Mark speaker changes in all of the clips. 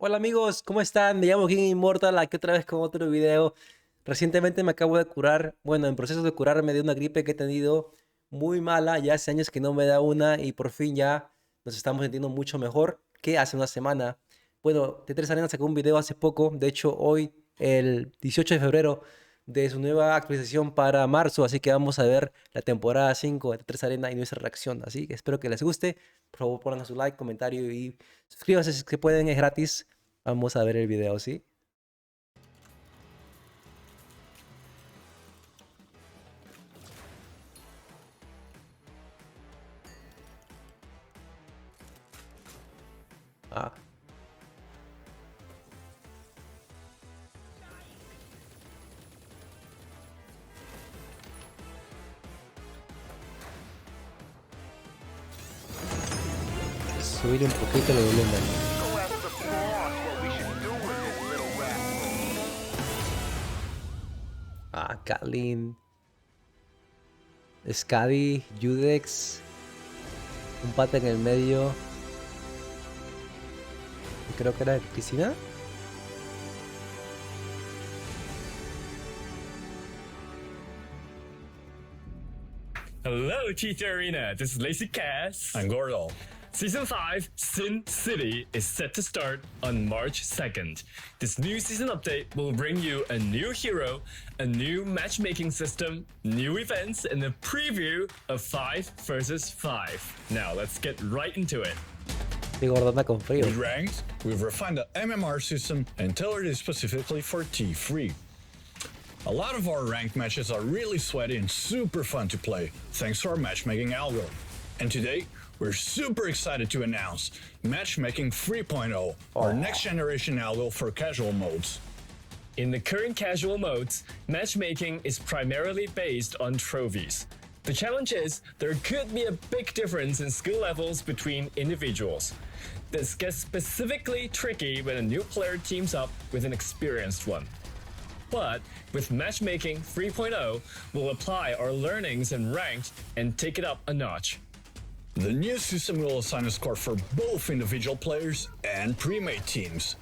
Speaker 1: Hola amigos, ¿cómo están? Me llamo King Immortal, aquí otra vez con otro video. Recientemente me acabo de curar, bueno, en proceso de curarme de una gripe que he tenido muy mala. Ya hace años que no me da una y por fin ya nos estamos sintiendo mucho mejor que hace una semana. Bueno, T3 Arena sacó un video hace poco, de hecho hoy, el 18 de febrero, de su nueva actualización para marzo, así que vamos a ver la temporada 5 de T3 Arena y nuestra reacción. Así que espero que les guste. Por favor, pongan su like, comentario y suscríbanse si es que pueden, es gratis. Vamos a ver el video, ¿sí? Ah, subir un poquito el volumen.
Speaker 2: Go ask the boss what we should do with this little rat.
Speaker 1: Ah, Kalin, Skadi, Judex, un pata en el medio. Creo que era Cristina.
Speaker 3: Hello, T3 Arena. This is Lacey Cass.
Speaker 4: I'm Gordo.
Speaker 3: Season 5, Sin City, is set to start on March 2nd. This new season update will bring you a new hero, a new matchmaking system, new events, and a preview of 5 versus 5. Now, let's get right into it.
Speaker 1: Estoy gordona con frío.
Speaker 4: With Ranked, we've refined the MMR system and tailored it specifically for T3. A lot of our ranked matches are really sweaty and super fun to play, thanks to our matchmaking algo. And today, we're super excited to announce Matchmaking 3.0, our next generation algo for casual modes.
Speaker 3: In the current casual modes, matchmaking is primarily based on trophies. The challenge is there could be a big difference in skill levels between individuals. This gets specifically tricky when a new player teams up with an experienced one. But with Matchmaking 3.0, we'll apply our learnings in Ranked and take it up a notch.
Speaker 4: The new system will assign a score for both individual players and pre-made teams.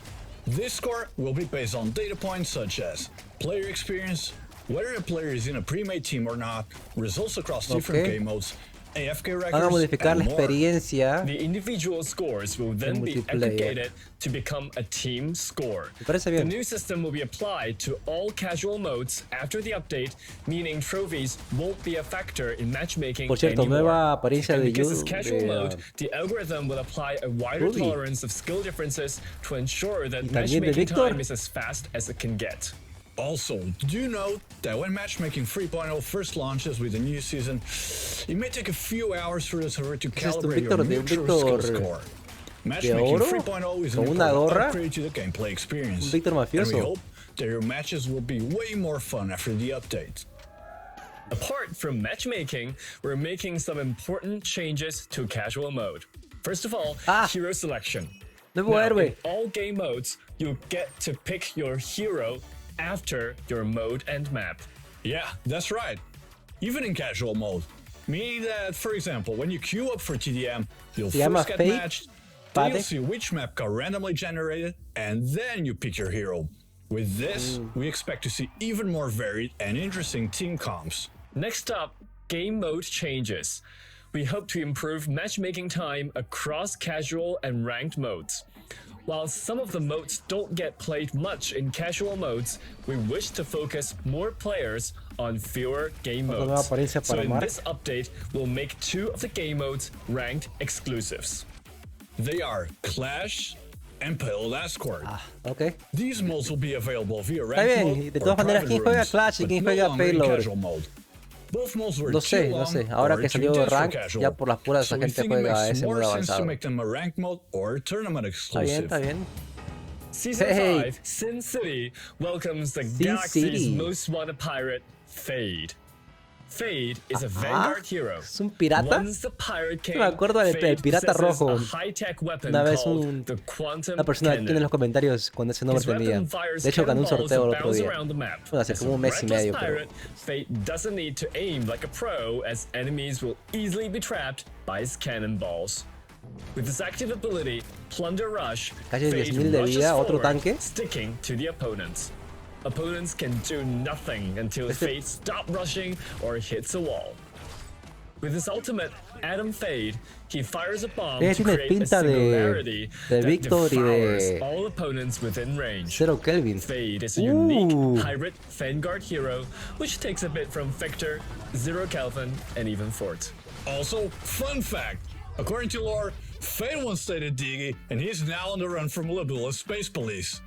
Speaker 4: This score will be based on data points such as player experience, whether a player is in a pre-made team or not, results across different
Speaker 1: Okay.
Speaker 4: game modes, AFK
Speaker 1: Van a
Speaker 4: records,
Speaker 1: modificar
Speaker 4: and
Speaker 1: la
Speaker 4: more.
Speaker 1: experiencia.
Speaker 3: The individual scores will then be
Speaker 1: multiplayer.
Speaker 3: aggregated to become a team score.
Speaker 1: Me parece
Speaker 3: The
Speaker 1: bien.
Speaker 3: new system will be applied to all casual modes after the update, meaning trophies won't be a factor in matchmaking
Speaker 1: Por cierto,
Speaker 3: anymore.
Speaker 1: nueva apariencia
Speaker 3: And
Speaker 1: de
Speaker 3: because it's
Speaker 1: Yu-
Speaker 3: casual
Speaker 1: de,
Speaker 3: mode, the algorithm will apply a wider
Speaker 1: Rudy.
Speaker 3: tolerance of skill differences to ensure that
Speaker 1: Y también de
Speaker 3: matchmaking
Speaker 1: Víctor.
Speaker 3: time is as fast as it can get.
Speaker 4: Also, do note that when Matchmaking 3.0 first launches with the new season, it may take a few hours for the server to
Speaker 1: es esto?
Speaker 4: calibrate
Speaker 1: Víctor,
Speaker 4: your
Speaker 1: de
Speaker 4: new
Speaker 1: un
Speaker 4: true skill
Speaker 1: Víctor
Speaker 4: score. Matchmaking
Speaker 1: oro?
Speaker 4: 3.0 is an
Speaker 1: ¿Con una
Speaker 4: important
Speaker 1: gorra?
Speaker 4: upgrade to the gameplay experience.
Speaker 1: Un Víctor
Speaker 4: And we
Speaker 1: mafioso.
Speaker 4: hope that your matches will be way more fun after the update.
Speaker 3: Apart from matchmaking, we're making some important changes to casual mode. First of all, hero selection.
Speaker 1: Nuevo
Speaker 3: Now,
Speaker 1: héroe.
Speaker 3: in all game modes, you get to pick your hero after your mode and map.
Speaker 4: Yeah, that's right. Even in casual mode. Meaning that, for example, when you queue up for TDM, you'll
Speaker 1: Se llama
Speaker 4: first get
Speaker 1: Fate,
Speaker 4: matched, then you'll
Speaker 1: Pade.
Speaker 4: see which map got randomly generated, and then you pick your hero. With this, we expect to see even more varied and interesting team comps.
Speaker 3: Next up, game mode changes. We hope to improve matchmaking time across casual and ranked modes. While some of the modes don't get played much in casual modes, we wish to focus more players on fewer game
Speaker 1: Otra nueva
Speaker 3: modes.
Speaker 1: apariencia
Speaker 3: So
Speaker 1: para
Speaker 3: in
Speaker 1: Mark.
Speaker 3: this update, we'll make 2 of the game modes ranked exclusives.
Speaker 4: They are Clash and Payload Escort.
Speaker 1: Ok.
Speaker 4: These modes will be available via
Speaker 1: Está
Speaker 4: ranked
Speaker 1: bien,
Speaker 4: mode
Speaker 1: y de
Speaker 4: or
Speaker 1: todas maneras,
Speaker 4: private
Speaker 1: ¿quién juega
Speaker 4: rooms,
Speaker 1: Clash y
Speaker 4: but
Speaker 1: quién
Speaker 4: no
Speaker 1: juega
Speaker 4: longer in
Speaker 1: Payload?
Speaker 4: casual mode. Both modes were
Speaker 1: No
Speaker 4: too
Speaker 1: sé, no
Speaker 4: long
Speaker 1: sé. Ahora
Speaker 4: or
Speaker 1: que
Speaker 4: too
Speaker 1: salió
Speaker 4: dense for
Speaker 1: Rank,
Speaker 4: casual.
Speaker 1: ya por las puras
Speaker 4: So
Speaker 1: la
Speaker 4: we
Speaker 1: gente
Speaker 4: think it
Speaker 1: juega
Speaker 4: makes
Speaker 1: ese
Speaker 4: more
Speaker 1: modo
Speaker 4: sense to
Speaker 1: avanzado.
Speaker 4: make them a ranked mode or tournament
Speaker 1: Está bien,
Speaker 4: exclusive.
Speaker 1: está bien.
Speaker 3: Season
Speaker 1: Hey.
Speaker 3: 5, Sin City, welcomes the
Speaker 1: Sin
Speaker 3: galaxy's
Speaker 1: City.
Speaker 3: most wanted pirate, Fade. Fade is a Vanguard hero.
Speaker 1: ¿Es un pirata?
Speaker 3: Once the pirate king,
Speaker 1: Me acuerdo del
Speaker 3: Fade
Speaker 1: pirata
Speaker 3: possesses
Speaker 1: rojo.
Speaker 3: a high-tech weapon
Speaker 1: Una vez
Speaker 3: called the Quantum
Speaker 1: una persona aquí en
Speaker 3: Cannon.
Speaker 1: los comentarios cuando ese nombre
Speaker 3: His
Speaker 1: tenía.
Speaker 3: weapon fires
Speaker 1: De hecho, gané un
Speaker 3: cannonballs
Speaker 1: sorteo el
Speaker 3: that
Speaker 1: otro
Speaker 3: bounce
Speaker 1: día.
Speaker 3: around the map.
Speaker 1: Bueno, hace
Speaker 3: As
Speaker 1: como
Speaker 3: a
Speaker 1: un mes y
Speaker 3: reckless
Speaker 1: medio, pero...
Speaker 3: pirate, Fate doesn't need to aim like a pro, as enemies will easily be trapped by his cannonballs. With his active ability, Plunder Rush,
Speaker 1: Casi
Speaker 3: Fade
Speaker 1: 10.000 de
Speaker 3: rushes
Speaker 1: vida, otro
Speaker 3: forward,
Speaker 1: tanque.
Speaker 3: sticking to the opponents. Opponents can do nothing until Fade stops rushing or hits a wall. With his ultimate, Atom Fade, he fires a bomb to
Speaker 1: Tiene
Speaker 3: create a
Speaker 1: pinta
Speaker 3: singularity
Speaker 1: de
Speaker 3: that
Speaker 1: Victor y
Speaker 3: devours
Speaker 1: de
Speaker 3: all opponents within range.
Speaker 1: 0 Kelvin.
Speaker 3: Fade is a unique
Speaker 1: Ooh.
Speaker 3: hybrid Vanguard hero, which takes a bit from Victor, Zero Kelvin, and even Fort.
Speaker 4: Also, fun fact, according to lore, Fade once dated Diggy, and he's now on the run from Libula's Space Police.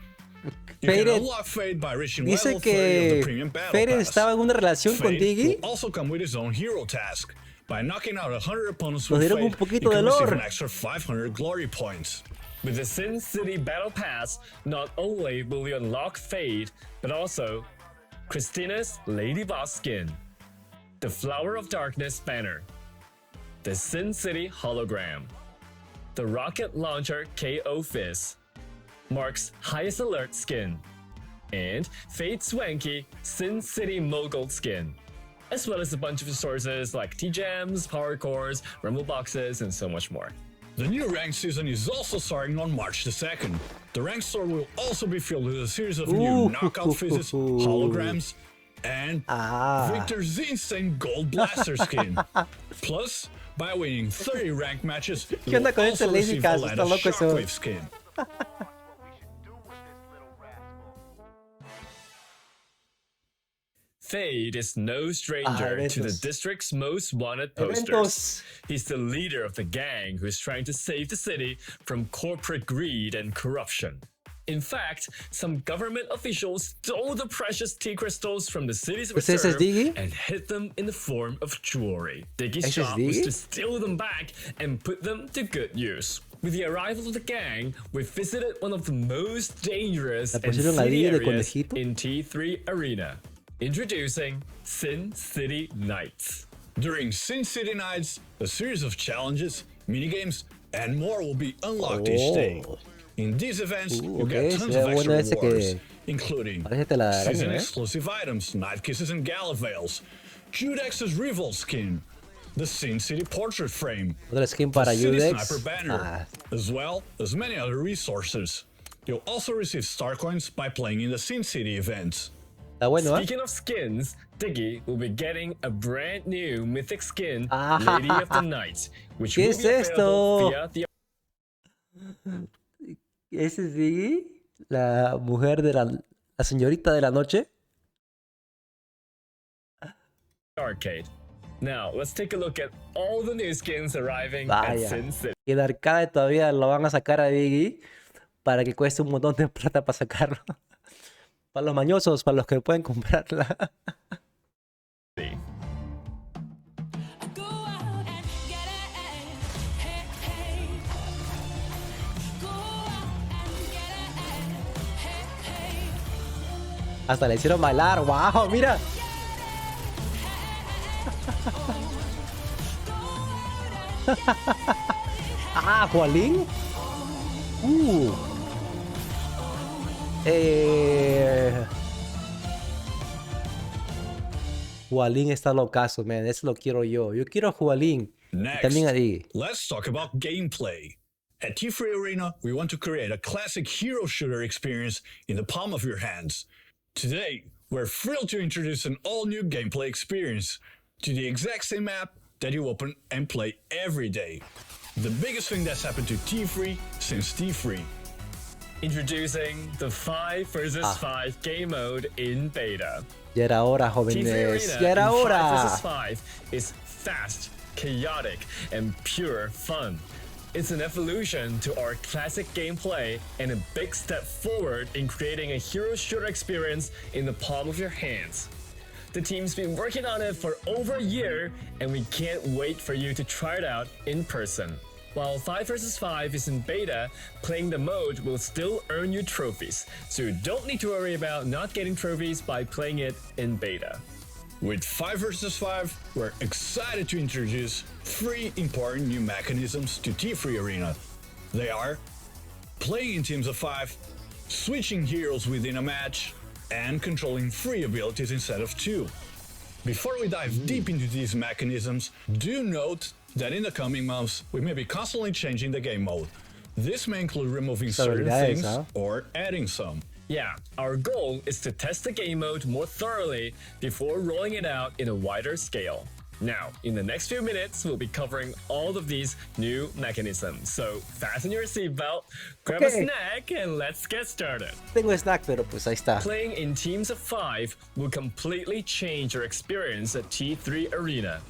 Speaker 4: You can
Speaker 1: Fade
Speaker 4: unlock Fade by reaching
Speaker 1: dice
Speaker 4: level 30 of the
Speaker 1: que
Speaker 4: premium battle
Speaker 1: Fade
Speaker 4: pass.
Speaker 1: estaba en una relación con
Speaker 4: Fade
Speaker 1: Diggy.
Speaker 4: will also come with his own hero task. By knocking out 100 opponents
Speaker 1: Nos
Speaker 4: with
Speaker 1: dieron un
Speaker 4: Fade,
Speaker 1: poquito
Speaker 4: you
Speaker 1: de
Speaker 4: can receive
Speaker 1: lore.
Speaker 4: an extra 500 glory points.
Speaker 3: With the Sin City Battle Pass, not only will you unlock Fade, but also Christina's Lady Boss skin, the Flower of Darkness banner, the Sin City hologram, the Rocket Launcher KO Fizz, Mark's Highest Alert skin, and Fade Swanky Sin City Mogul skin, as well as a bunch of resources like T-Gems, Power Cores, Rumble Boxes, and so much more.
Speaker 4: The new ranked season is also starting on March the 2nd. The ranked store will also be filled with a series of new knockout phases, holograms, and Victor's insane Gold Blaster skin. Plus, by winning 30 ranked matches, you will
Speaker 1: onda con este
Speaker 4: also
Speaker 1: Lazy
Speaker 4: receive
Speaker 1: Cast?
Speaker 4: a
Speaker 1: Está loco eso.
Speaker 4: Shockwave skin.
Speaker 3: Fade is no stranger to the
Speaker 1: eventos.
Speaker 3: district's most wanted posters.
Speaker 1: Eventos.
Speaker 3: He's the leader of the gang who's trying to save the city from corporate greed and corruption. In fact, some government officials stole the precious tea crystals from the city's
Speaker 1: ¿Ese es
Speaker 3: reserve
Speaker 1: Diggy?
Speaker 3: and hid them in the form of jewelry. Diggy's
Speaker 1: ¿Ese es
Speaker 3: job was
Speaker 1: Diggy?
Speaker 3: to steal them back and put them to good use. With the arrival of the gang, we visited one of the most dangerous
Speaker 1: ¿La
Speaker 3: and
Speaker 1: pusieron a
Speaker 3: seedy
Speaker 1: Diggy de
Speaker 3: areas
Speaker 1: conejito?
Speaker 3: in T3 Arena. Introducing Sin City Nights.
Speaker 4: During Sin City Nights, a series of challenges, minigames, and more will be unlocked each day. In these events, you
Speaker 1: okay,
Speaker 4: get tons
Speaker 1: se
Speaker 4: of
Speaker 1: ve bueno
Speaker 4: extra
Speaker 1: ese
Speaker 4: rewards,
Speaker 1: que
Speaker 4: including
Speaker 1: parece telaraña,
Speaker 4: season
Speaker 1: ¿eh?
Speaker 4: exclusive items, Night Kisses and Gala Veils, Judex's Revolt skin, the Sin City Portrait Frame,
Speaker 1: Otra skin
Speaker 4: the
Speaker 1: para
Speaker 4: City
Speaker 1: Udex.
Speaker 4: Sniper Banner, as well as many other resources. You'll also receive star coins by playing in the Sin City events.
Speaker 1: Está bueno, ¿eh?
Speaker 3: Speaking of skins, Diggy will be getting a brand new mythic skin,
Speaker 1: Ah.
Speaker 3: Lady of the Night, which
Speaker 1: ¿Qué
Speaker 3: will
Speaker 1: es
Speaker 3: be
Speaker 1: esto?
Speaker 3: available via the
Speaker 1: ¿Ese es Diggy? La mujer de la señorita de la noche.
Speaker 3: arcade. Now, let's take a look at all the new skins arriving at
Speaker 1: Vaya.
Speaker 3: Sin City.
Speaker 1: Y el arcade todavía lo van a sacar a Diggy para que cueste un montón de plata para sacarlo. Para los mañosos, para los que pueden comprarla.
Speaker 5: Go out and get it. Hey, hey. Go out and get it. Hey, hey.
Speaker 1: Hasta le hicieron bailar. ¡Wow! ¡Mira! ¡Ah! ¿Jualín? Jualín está locazo, man. Ese lo quiero yo. Yo quiero a Jualín. Y
Speaker 4: Next,
Speaker 1: también a Diggy.
Speaker 4: let's talk about gameplay. At T3 Arena, we want to create a classic hero shooter experience in the palm of your hands. Today, we're thrilled to introduce an all-new gameplay experience to the exact same map that you open and play every day. The biggest thing that's happened to T3 since T3.
Speaker 3: Introducing the 5 vs 5 game mode in beta.
Speaker 1: Ya era hora,
Speaker 3: T3
Speaker 1: jóvenes.
Speaker 3: Arena
Speaker 1: Ya era
Speaker 3: in 5
Speaker 1: hora.
Speaker 3: vs 5 is fast, chaotic, and pure fun. It's an evolution to our classic gameplay and a big step forward in creating a hero shooter experience in the palm of your hands. The team's been working on it for over a year, and we can't wait for you to try it out in person. While 5 vs 5 is in beta, playing the mode will still earn you trophies, so you don't need to worry about not getting trophies by playing it in beta.
Speaker 4: With 5 vs 5, we're excited to introduce 3 important new mechanisms to T3 Arena. They are playing in teams of 5, switching heroes within a match, and controlling 3 abilities instead of 2. Before we dive deep into these mechanisms, do note that in the coming months, we may be constantly changing the game mode. This may include removing certain
Speaker 1: habilidades,
Speaker 4: things
Speaker 1: huh?
Speaker 4: or adding some.
Speaker 3: Yeah, our goal is to test the game mode more thoroughly before rolling it out in a wider scale. Now, in the next few minutes, we'll be covering all of these new mechanisms. So fasten your seatbelt, grab a
Speaker 1: Okay.
Speaker 3: snack, and let's get started.
Speaker 1: Tengo snack, pero pues ahí está.
Speaker 3: Playing in teams of 5 will completely change your experience at T3 Arena.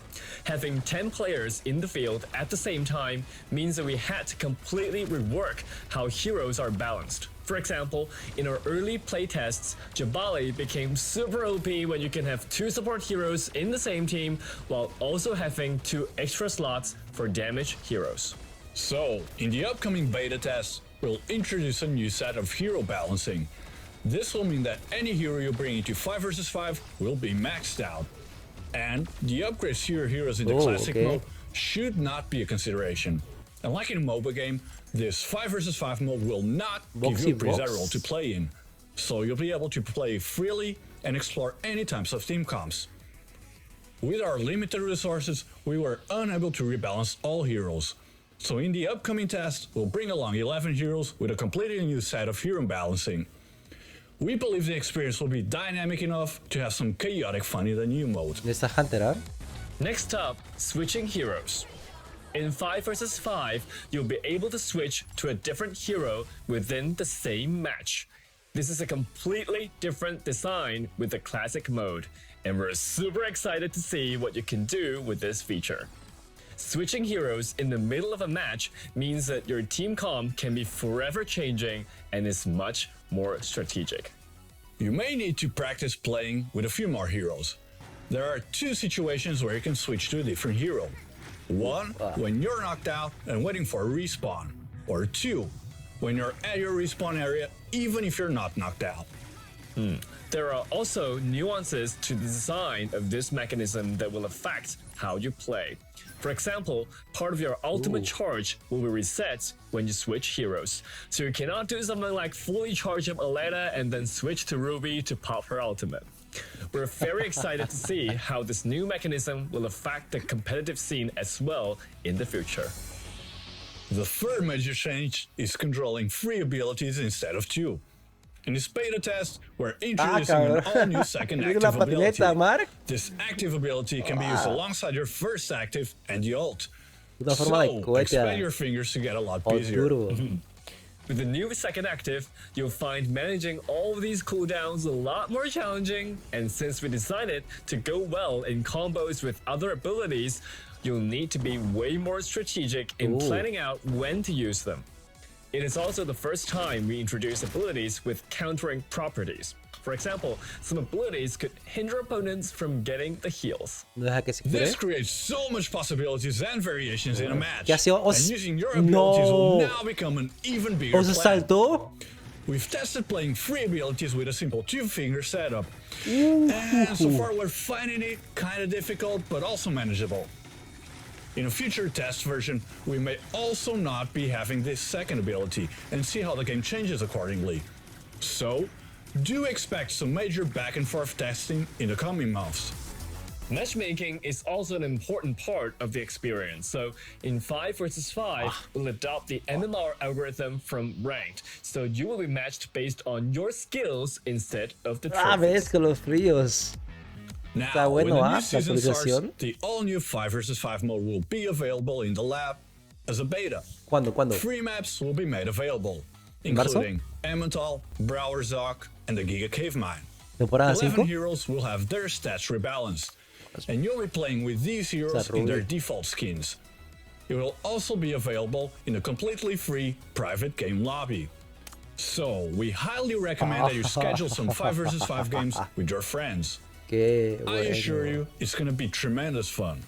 Speaker 3: Having 10 players in the field at the same time means that we had to completely rework how heroes are balanced. For example, in our early playtests, Jabali became super OP when you can have 2 support heroes in the same team while also having 2 extra slots for damage heroes.
Speaker 4: So, in the upcoming beta test, we'll introduce a new set of hero balancing. This will mean that any hero you bring into 5 vs 5 will be maxed out. And the upgrades to your heroes in the
Speaker 1: Oh,
Speaker 4: classic
Speaker 1: okay.
Speaker 4: mode should not be a consideration. And like in a MOBA game, this 5 vs 5 mode will not give you a
Speaker 1: Boxy
Speaker 4: preset
Speaker 1: box.
Speaker 4: role to play in. So you'll be able to play freely and explore any types of team comps. With our limited resources, we were unable to rebalance all heroes. So in the upcoming test, we'll bring along 11 heroes with a completely new set of hero balancing. We believe the experience will be dynamic enough to have some chaotic fun in the new mode.
Speaker 1: Esta Hunter, ¿ah?
Speaker 3: Next up, switching heroes. In 5 vs 5, you'll be able to switch to a different hero within the same match. This is a completely different design with the classic mode, and we're super excited to see what you can do with this feature. Switching heroes in the middle of a match means that your team comp can be forever changing and is much more strategic.
Speaker 4: You may need to practice playing with a few more heroes. There are 2 situations where you can switch to a different hero. 1, when you're knocked out and waiting for a respawn. Or 2, when you're at your respawn area even if you're not knocked out.
Speaker 3: There are also nuances to the design of this mechanism that will affect how you play. For example, part of your ultimate charge will be reset when you switch heroes. So you cannot do something like fully charge up Aleta and then switch to Ruby to pop her ultimate. We're very excited to see how this new mechanism will affect the competitive scene as well in the future.
Speaker 4: The third major change is controlling 3 abilities instead of 2. In this beta test, we're introducing an
Speaker 1: cabrón.
Speaker 4: all-new second
Speaker 1: Mira la
Speaker 4: active ability.
Speaker 1: patineta, Mark.
Speaker 4: This active ability can be used alongside your first active and the ult.
Speaker 1: Una forma de
Speaker 4: So,
Speaker 1: cohete.
Speaker 4: expect your fingers to get a lot
Speaker 1: Oh,
Speaker 4: busier.
Speaker 1: duro.
Speaker 3: With the new second active, you'll find managing all of these cooldowns a lot more challenging, and since we decided to go well in combos with other abilities, you'll need to be way more strategic in
Speaker 1: Ooh.
Speaker 3: planning out when to use them. It is also the first time we introduce abilities with countering properties. For example, some abilities could hinder opponents from getting the heals.
Speaker 1: No deja que se
Speaker 4: This
Speaker 1: cure.
Speaker 4: creates so much possibilities and variations in a match.
Speaker 1: ¿Qué hace?
Speaker 4: And using your abilities will
Speaker 1: No.
Speaker 4: now become an even bigger
Speaker 1: ¿O se
Speaker 4: plan.
Speaker 1: saltó?
Speaker 4: We've tested playing 3 abilities with a simple 2-finger setup. And so far we're finding it kinda difficult, but also manageable. In a future test version, we may also not be having this second ability and see how the game changes accordingly. So, do expect some major back and forth testing in the coming months.
Speaker 3: Matchmaking is also an important part of the experience. So in 5 vs 5, we'll adopt the MMR algorithm from ranked. So you will be matched based on your skills instead of the
Speaker 1: Ah,
Speaker 3: trophies.
Speaker 1: ves con los fríos.
Speaker 4: Now,
Speaker 1: Está bueno,
Speaker 4: when the
Speaker 1: ¿ah?
Speaker 4: new
Speaker 1: La
Speaker 4: season starts,
Speaker 1: actualización.
Speaker 4: the all-new 5 vs 5 mode will be available in the lab as a beta.
Speaker 1: ¿Cuándo?
Speaker 4: 3 maps will be made available,
Speaker 1: marzo?
Speaker 4: including Emmental, Brower Zoc, and the Giga Cave Mine.
Speaker 1: ¿Temporada
Speaker 4: 11
Speaker 1: 5?
Speaker 4: heroes will have their stats rebalanced, and you'll be playing with these heroes in their default skins. It will also be available in a completely free private game lobby. So, we highly recommend that you schedule some 5 vs 5 games with your friends.
Speaker 1: Qué
Speaker 4: I assure
Speaker 1: bueno.
Speaker 4: you, it's gonna be tremendous fun.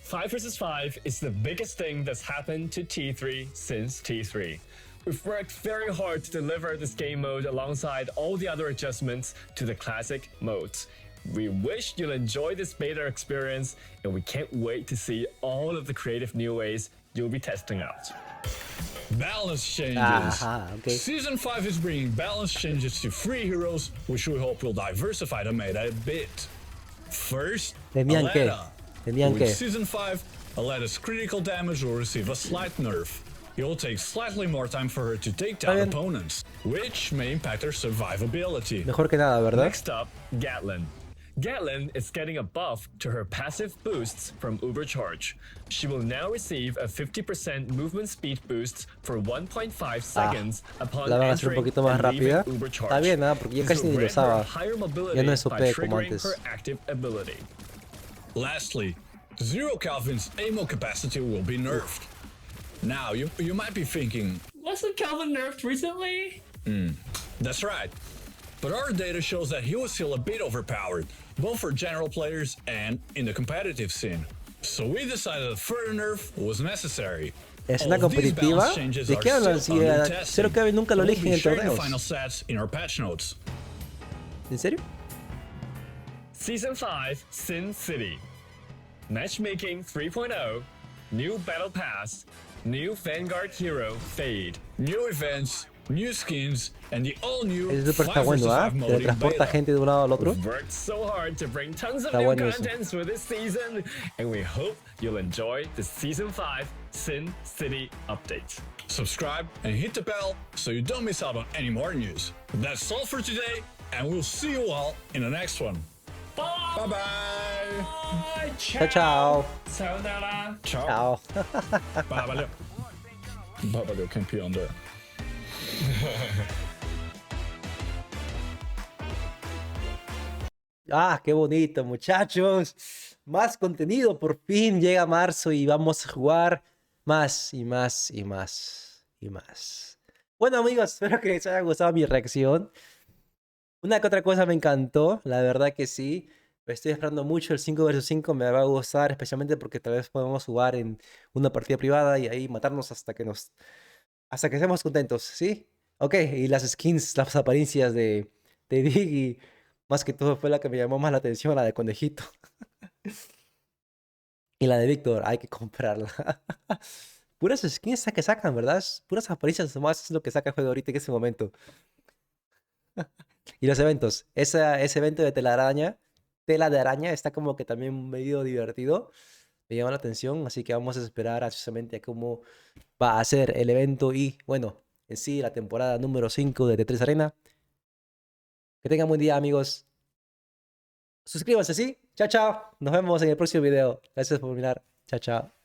Speaker 3: 5 vs 5 is the biggest thing that's happened to T3 since T3. We've worked very hard to deliver this game mode alongside all the other adjustments to the classic modes. We wish you'll enjoy this beta experience, and we can't wait to see all of the creative new ways you'll be testing out.
Speaker 4: Balance changes.
Speaker 1: Aha, okay.
Speaker 4: Season 5 is bringing balance changes to 3 heroes, which we hope will diversify the meta a bit. First,
Speaker 1: ¿Tenían qué?
Speaker 4: Aleta.
Speaker 1: ¿Tenían
Speaker 4: With
Speaker 1: que?
Speaker 4: Season 5, Aletta's critical damage will receive a slight nerf. It will take slightly more time for her to take down
Speaker 1: bien.
Speaker 4: opponents, which may impact her survivability.
Speaker 1: Mejor que nada, ¿verdad?
Speaker 3: Next up, Gatlin. Gatlin is getting a buff to her passive boosts from Ubercharge. She will now receive a 50% movement speed boost for 1.5 seconds upon
Speaker 1: La van a hacer un
Speaker 3: entering
Speaker 1: poquito más
Speaker 3: and leaving
Speaker 1: rápida.
Speaker 3: Ubercharge.
Speaker 1: Está bien, ¿ah? Porque ya
Speaker 3: This
Speaker 1: casi
Speaker 3: will
Speaker 1: ni lo
Speaker 3: grant her
Speaker 1: usaba.
Speaker 3: higher mobility
Speaker 1: Ya no es
Speaker 3: by
Speaker 1: OP como
Speaker 3: triggering
Speaker 1: antes.
Speaker 3: her active ability.
Speaker 4: Lastly, Zero Calvin's ammo capacity will be nerfed. Now, you might be thinking,
Speaker 3: Wasn't Calvin nerfed recently?
Speaker 4: that's right. But our data shows that he was still a bit overpowered, both for general players and in the competitive scene. So we decided that further nerf was necessary.
Speaker 1: ¿Es
Speaker 4: All
Speaker 1: una
Speaker 4: of these
Speaker 1: competitiva?
Speaker 4: balance changes
Speaker 1: ¿De
Speaker 4: are
Speaker 1: qué hablan?
Speaker 4: still
Speaker 1: Si
Speaker 4: under
Speaker 1: a
Speaker 4: testing.
Speaker 1: Zero Calvin nunca lo
Speaker 4: We'll
Speaker 1: eligen
Speaker 4: be
Speaker 1: en
Speaker 4: sharing the
Speaker 1: torneos.
Speaker 4: final stats in our patch notes.
Speaker 1: ¿En serio?
Speaker 3: Season 5, Sin City. Matchmaking 3.0, new Battle Pass, new Vanguard Hero Fade.
Speaker 4: New events, new skins, and the all-new
Speaker 1: Ese super
Speaker 4: 5
Speaker 1: está bueno,
Speaker 4: vs.
Speaker 1: ¿ah?
Speaker 4: 5 mode in
Speaker 1: Teletransporta
Speaker 4: beta.
Speaker 1: gente de un lado al otro.
Speaker 3: We've worked so hard to bring tons of
Speaker 1: Está
Speaker 3: new
Speaker 1: bueno eso.
Speaker 3: contents for this season, and we hope you'll enjoy the Season 5 Sin City update.
Speaker 4: Subscribe and hit the bell so you don't miss out on any more news. That's all for today, and we'll see you all in the next one.
Speaker 3: Bye!
Speaker 4: Bye-bye!
Speaker 1: Chao, chao.
Speaker 3: Sayonara!
Speaker 1: Chao.
Speaker 4: Valeu. Valeu, campeão da...
Speaker 1: Ah, qué bonito, muchachos. Más contenido, por fin llega marzo y vamos a jugar más y más y más y más. Bueno, amigos, espero que les haya gustado mi reacción. Una que otra cosa me encantó, la verdad que sí. Estoy esperando mucho el 5 vs 5, me va a gustar, especialmente porque tal vez podemos jugar en una partida privada y ahí matarnos hasta que estemos contentos, ¿sí? Ok, y las skins, las apariencias de Diggy, más que todo fue la que me llamó más la atención, la de conejito. Y la de Víctor, hay que comprarla. Puras skins que sacan, ¿verdad? Puras apariencias nomás es lo que saca el juego ahorita en ese momento. Y los eventos. Ese evento de tela de araña, está como que también medio divertido. Me llama la atención, así que vamos a esperar ansiosamente a cómo va a ser el evento y, bueno, en sí, la temporada número 5 de T3 Arena. Que tengan buen día, amigos. Suscríbanse, ¿sí? Chao, chao. Nos vemos en el próximo video. Gracias por mirar. Chao, chao.